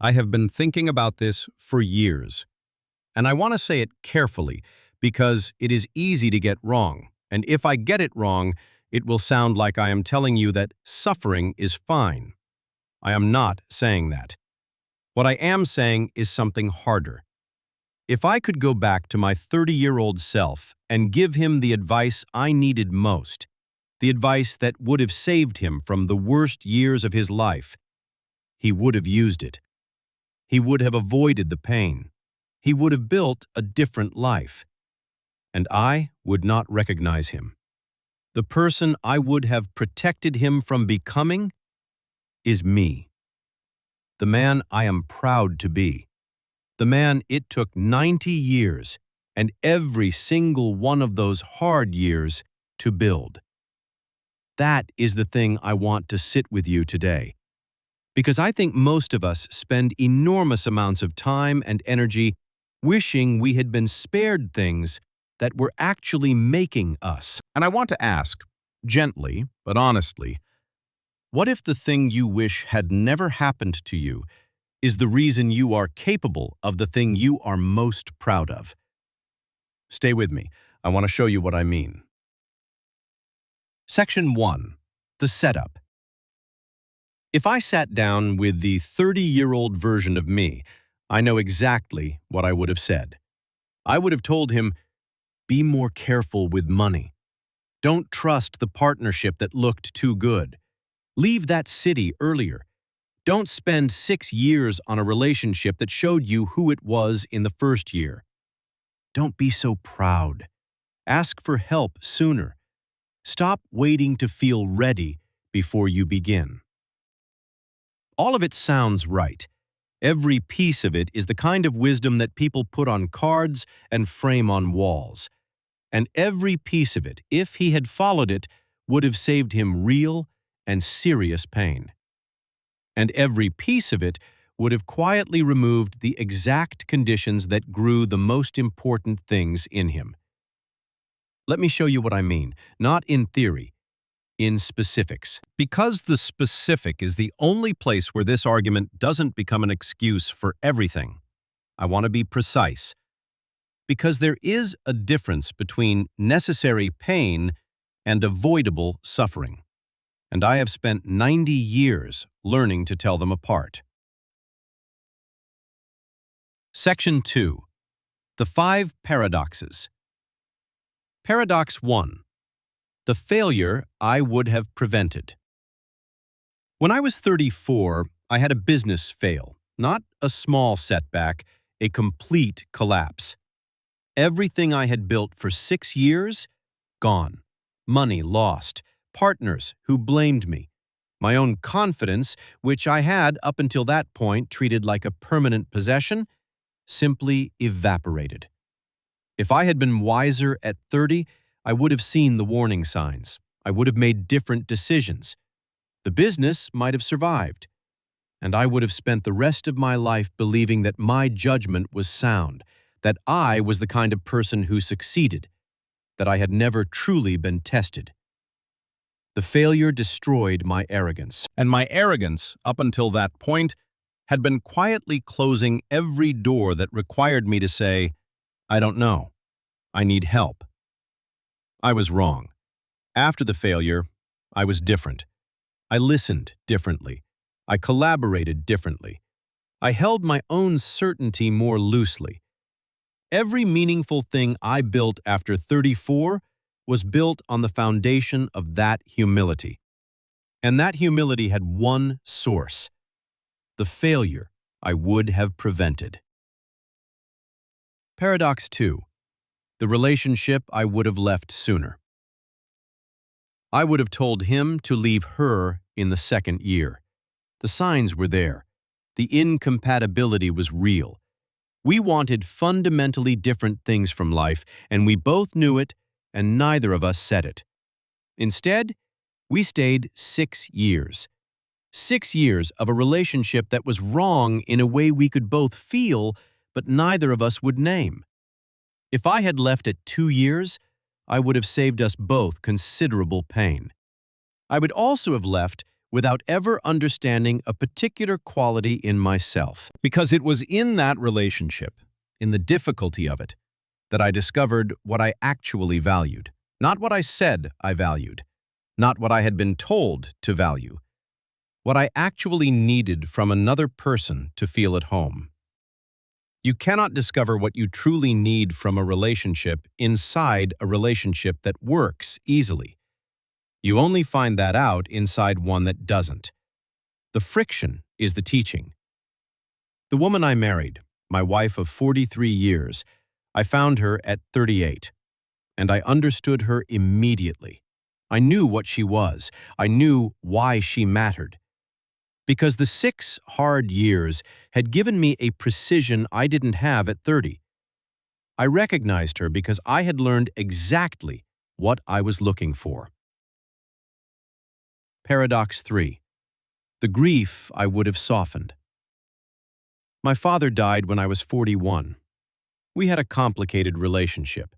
I have been thinking about this for years, and I want to say it carefully because it is easy to get wrong, and if I get it wrong, it will sound like I am telling you that suffering is fine. I am not saying that. What I am saying is something harder. If I could go back to my 30-year-old self and give him the advice I needed most, the advice that would have saved him from the worst years of his life, he would have used it. He would have avoided the pain. He would have built a different life. And I would not recognize him. The person I would have protected him from becoming is me. The man I am proud to be. The man it took 90 years and every single one of those hard years to build. That is the thing I want to sit with you today. Because I think most of us spend enormous amounts of time and energy wishing we had been spared things that were actually making us. And I want to ask, gently but honestly, what if the thing you wish had never happened to you is the reason you are capable of the thing you are most proud of? Stay with me. I want to show you what I mean. Section 1. The setup. If I sat down with the 30-year-old version of me, I know exactly what I would have said. I would have told him, be more careful with money. Don't trust the partnership that looked too good. Leave that city earlier. Don't spend 6 years on a relationship that showed you who it was in the first year. Don't be so proud. Ask for help sooner. Stop waiting to feel ready before you begin. All of it sounds right. Every piece of it is the kind of wisdom that people put on cards and frame on walls. And every piece of it, if he had followed it, would have saved him real and serious pain. And every piece of it would have quietly removed the exact conditions that grew the most important things in him. Let me show you what I mean, not in theory, in specifics. Because the specific is the only place where this argument doesn't become an excuse for everything, I want to be precise. Because there is a difference between necessary pain and avoidable suffering. And I have spent 90 years learning to tell them apart. Section 2. The 5 Paradoxes. Paradox 1. The failure I would have prevented. When I was 34, I had a business fail, not a small setback, a complete collapse. Everything I had built for 6 years, gone. Money lost. Partners who blamed me. My own confidence, which I had up until that point treated like a permanent possession, simply evaporated. If I had been wiser at 30, I would have seen the warning signs. I would have made different decisions. The business might have survived. And I would have spent the rest of my life believing that my judgment was sound, that I was the kind of person who succeeded, that I had never truly been tested. The failure destroyed my arrogance. And my arrogance, up until that point, had been quietly closing every door that required me to say, I don't know. I need help. I was wrong. After the failure, I was different. I listened differently. I collaborated differently. I held my own certainty more loosely. Every meaningful thing I built after 34 was built on the foundation of that humility. And that humility had one source: the failure I would have prevented. Paradox 2. The relationship I would have left sooner. I would have told him to leave her in the 2nd year. The signs were there. The incompatibility was real. We wanted fundamentally different things from life, and we both knew it, and neither of us said it. Instead, we stayed 6 years. 6 years of a relationship that was wrong in a way we could both feel, but neither of us would name. If I had left at 2 years, I would have saved us both considerable pain. I would also have left without ever understanding a particular quality in myself. Because it was in that relationship, in the difficulty of it, that I discovered what I actually valued. Not what I said I valued, not what I had been told to value, what I actually needed from another person to feel at home. You cannot discover what you truly need from a relationship inside a relationship that works easily. You only find that out inside one that doesn't. The friction is the teaching. The woman I married, my wife of 43 years, I found her at 38, and I understood her immediately. I knew what she was. I knew why she mattered. Because the 6 hard years had given me a precision I didn't have at 30. I recognized her because I had learned exactly what I was looking for. Paradox 3. The grief I would have softened. My father died when I was 41. We had a complicated relationship.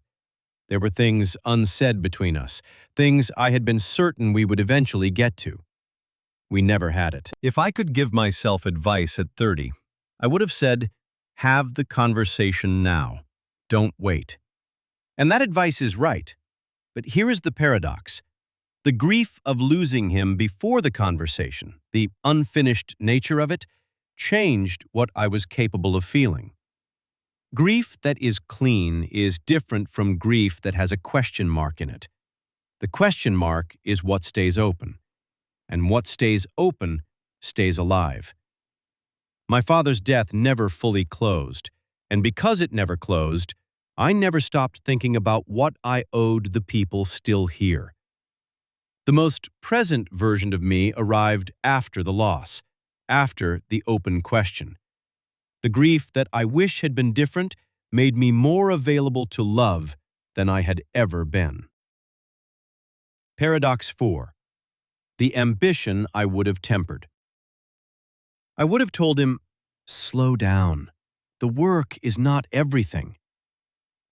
There were things unsaid between us, things I had been certain we would eventually get to. We never had it. If I could give myself advice at 30, I would have said, have the conversation now. Don't wait. And that advice is right. But here is the paradox. The grief of losing him before the conversation, the unfinished nature of it, changed what I was capable of feeling. Grief that is clean is different from grief that has a question mark in it. The question mark is what stays open, and what stays open stays alive. My father's death never fully closed, and because it never closed, I never stopped thinking about what I owed the people still here. The most present version of me arrived after the loss, after the open question. The grief that I wish had been different made me more available to love than I had ever been. Paradox 4. The ambition I would have tempered. I would have told him, slow down. The work is not everything.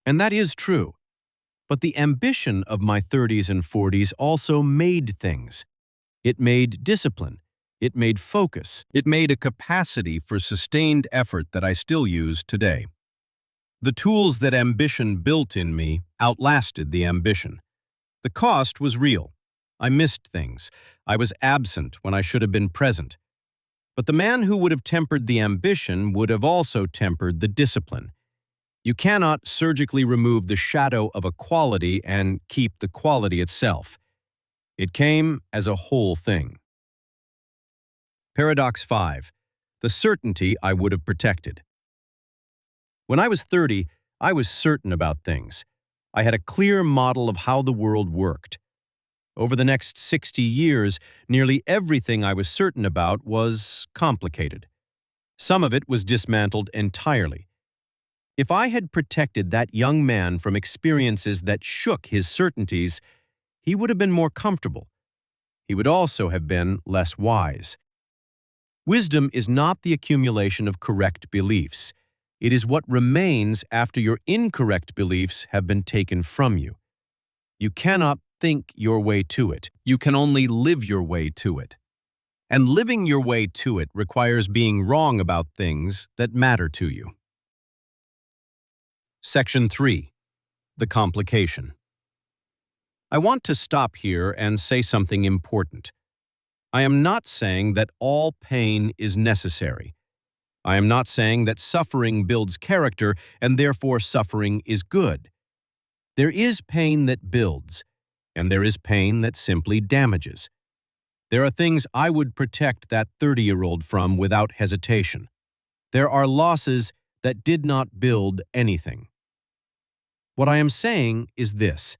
And that is true. But the ambition of my 30s and 40s also made things. It made discipline. It made focus. It made a capacity for sustained effort that I still use today. The tools that ambition built in me outlasted the ambition. The cost was real. I missed things. I was absent when I should have been present. But the man who would have tempered the ambition would have also tempered the discipline. You cannot surgically remove the shadow of a quality and keep the quality itself. It came as a whole thing. Paradox 5. The certainty I would have protected. When I was 30, I was certain about things. I had a clear model of how the world worked. Over the next 60 years, nearly everything I was certain about was complicated. Some of it was dismantled entirely. If I had protected that young man from experiences that shook his certainties, he would have been more comfortable. He would also have been less wise. Wisdom is not the accumulation of correct beliefs. It is what remains after your incorrect beliefs have been taken from you. You cannot think your way to it. You can only live your way to it. And living your way to it requires being wrong about things that matter to you. Section 3. The complication. I want to stop here and say something important. I am not saying that all pain is necessary. I am not saying that suffering builds character and therefore suffering is good. There is pain that builds, and there is pain that simply damages. There are things I would protect that 30-year-old from without hesitation. There are losses that did not build anything. What I am saying is this.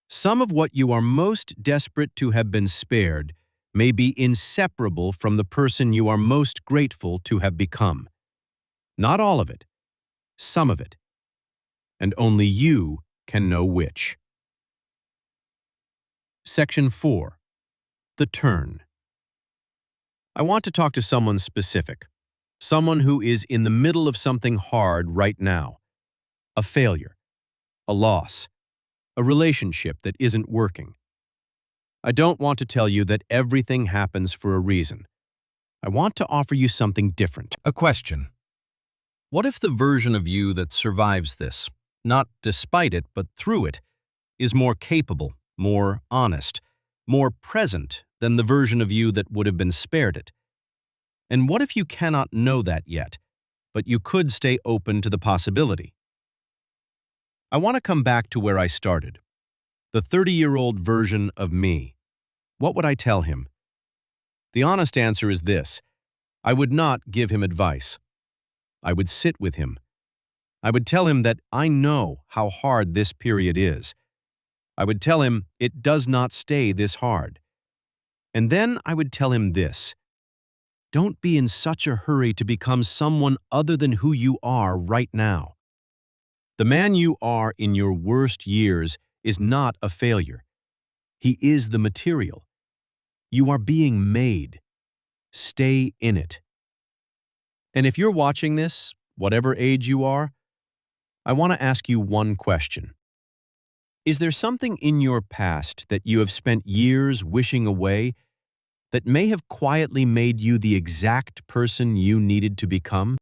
Some of what you are most desperate to have been spared may be inseparable from the person you are most grateful to have become. Not all of it, some of it. And only you can know which. Section 4. The turn. I want to talk to someone specific, someone who is in the middle of something hard right now. A failure, a loss, a relationship that isn't working. I don't want to tell you that everything happens for a reason. I want to offer you something different. A question. What if the version of you that survives this, not despite it but through it, is more capable, more honest, more present than the version of you that would have been spared it? And what if you cannot know that yet, but you could stay open to the possibility? I want to come back to where I started. The 30-year-old version of me. What would I tell him? The honest answer is this: I would not give him advice. I would sit with him. I would tell him that I know how hard this period is. I would tell him it does not stay this hard. And then I would tell him this: don't be in such a hurry to become someone other than who you are right now. The man you are in your worst years is not a failure. He is the material. You are being made. Stay in it. And if you're watching this, whatever age you are, I want to ask you one question. Is there something in your past that you have spent years wishing away that may have quietly made you the exact person you needed to become?